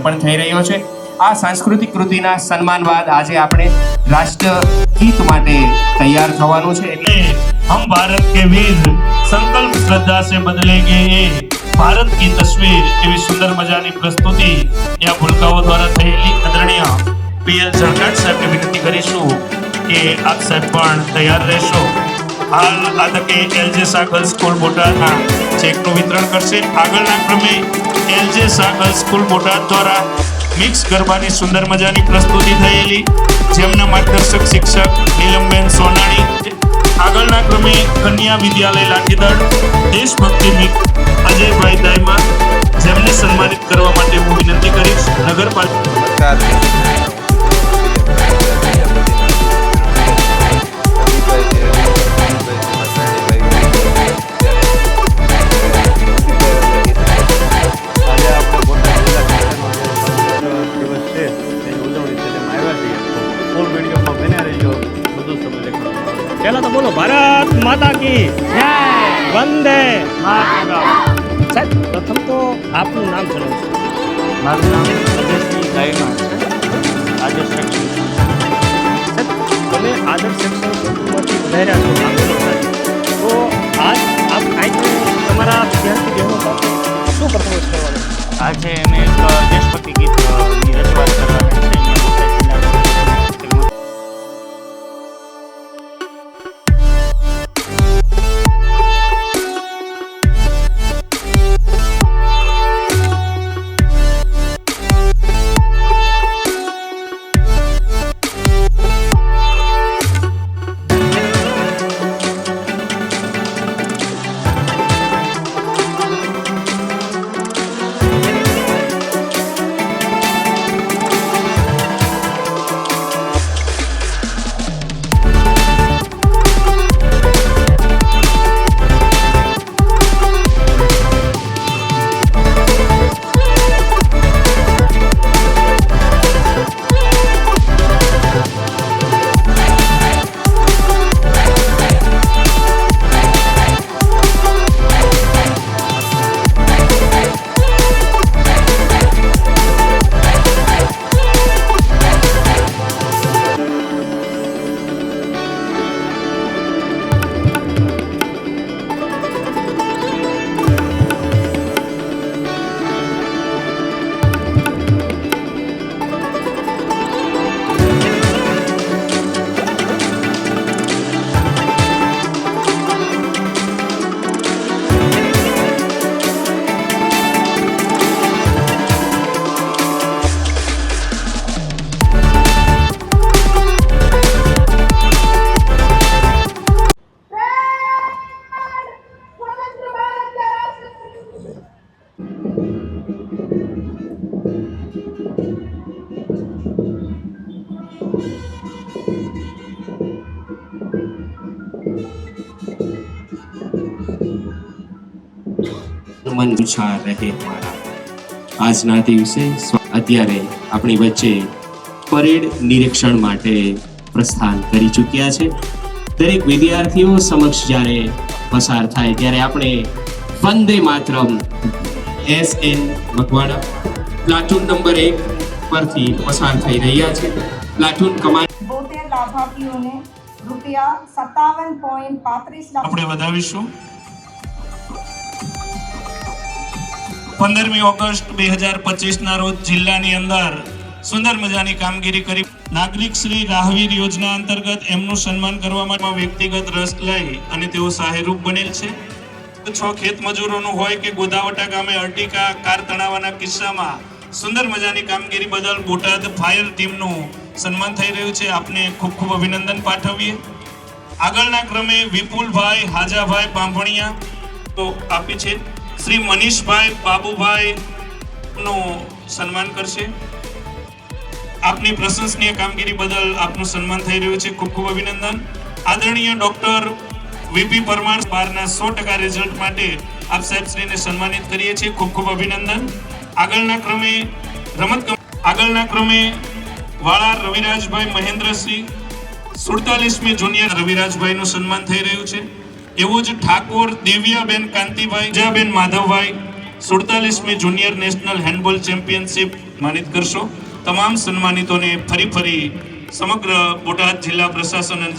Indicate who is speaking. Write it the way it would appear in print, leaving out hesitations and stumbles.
Speaker 1: પણ થઈ રહ્યો છે। આ સાંસ્કૃતિક કૃતિના સન્માન બાદ આજે આપણે રાષ્ટ્રગીત માટે તૈયાર થવાનું છે। એટલે
Speaker 2: हम भारत के वीर संकल्प श्रद्धा से बदलेंगे ये भारत की तस्वीर एवं सुंदर मजानी प्रस्तुति या भूलकाओ द्वारा थयेली आदरणीय पीएल झरकाट साहेब ने विनती करीशुं કે આપ સાહેબ પણ તૈયાર રહેશો। હાલ આ તકે એલજે શાહ ગર્લ્સ સ્કૂલ બોટાદના ચેકનું વિતરણ કરશે। આગળના ક્રમે LJ Shah girls school Botad દ્વારા મિક્સ ગરબાની સુંદર મજાની પ્રસ્તુતિ થયેલી, જેમના માર્ગદર્શક શિક્ષક નીલમબેન સોનાણી। આગળના ક્રમે કન્યા વિદ્યાલય લાઠીદળ દેશભક્તિ અજયભાઈ દાયમા, જેમને સન્માનિત કરવા માટે હું વિનંતી કરીશ। નગરપાલિકા
Speaker 3: पहला तो बोलो भारत माता की जय, वंदे मातरम। साहब प्रथम तो आपનું નામ જણાવો।
Speaker 4: મારું નામ અજયસિંહ ગાયમાં છે, આદર્શ સેક્શન।
Speaker 3: સાહેબ તમે આદર્શ સેક્શન સ્કૂલમાંથી વધાર્યા છો આંદોલન, તો આજ આપ અહીં તમારા વિદ્યાર્થી બહેનો સાથે શું પરફોર્મન્સ કરવાનું?
Speaker 4: આજે અમે એક દેશભક્તિ ગીતની રજૂઆત કરવાની છે।
Speaker 1: મન ઉછાળ રહે મારા। આજના દિવસે અત્યારે આપણી વચ્ચે પરેડ નિરીક્ષણ માટે પ્રસ્થાન કરી ચૂક્યા છે। દરેક વિદ્યાર્થીઓ સમક્ષ જ્યારે પસાર થાય ત્યારે આપણે Vande Mataram SN Makwana platoon number 1 પરથી પસાર થઈ રહ્યા છે। પ્લાટૂન કમાન્ડ
Speaker 5: 72 લાભાર્થીઓને રૂપિયા 57.35 લાખ
Speaker 2: આપણે વધાવીશું। 15મી ઓગસ્ટ 2025 ના રોજ જિલ્લાની અંદર સુંદર મજાની કામગીરી કરી નાગરિક શ્રી રાહવીર યોજના અંતર્ગત એમનું સન્માન કરવા માટે વ્યક્તિગત રસ લઈ અને તેઓ સહાયરૂપ બનેલ છે। 6 ખેત મજૂરોનું હોય કે ગોદાવટા ગામે અર્ટિકા કાર તણાવવાના કિસ્સામાં સુંદર મજાની કામગીરી બદલ બોટાદ ફાયર ટીમનું સન્માન થઈ રહ્યું છે। આપને ખૂબ ખૂબ અભિનંદન પાઠવીએ। આગળના ક્રમે વિપુલભાઈ હાજાભાઈ બાંભણિયા તો આપી છે। શ્રી મનીષભાઈ બાબુભાઈ નું સન્માન કરશે। આપની પ્રશંસનીય કામગીરી બદલ આપનું સન્માન થઈ રહ્યું છે, ખૂબ ખૂબ અભિનંદન। આદરણીય ડોક્ટર વીપી પરમાર 12ના 100% રિઝલ્ટ માટે આપ સાહેબશ્રીને સન્માનિત કરીએ છીએ, ખૂબ ખૂબ અભિનંદન। આગળના ક્રમે વાળા રવિરાજભાઈ મહેન્દ્રસિંહ 47મી જુનિયર રવિરાજભાઈનું સન્માન થઈ રહ્યું છે। એવું જ ઠાકોર દિવ્યાબેન કાંતિભાઈ જયાબેન માધવભાઈ 47મી જુનિયર નેશનલ હેન્ડબોલ ચેમ્પિયનશિપ સન્માનિત કરશો. તમામ સન્માનિતોને ફરી સમગ્ર બોટાદ જિલ્લા પ્રશાસન અને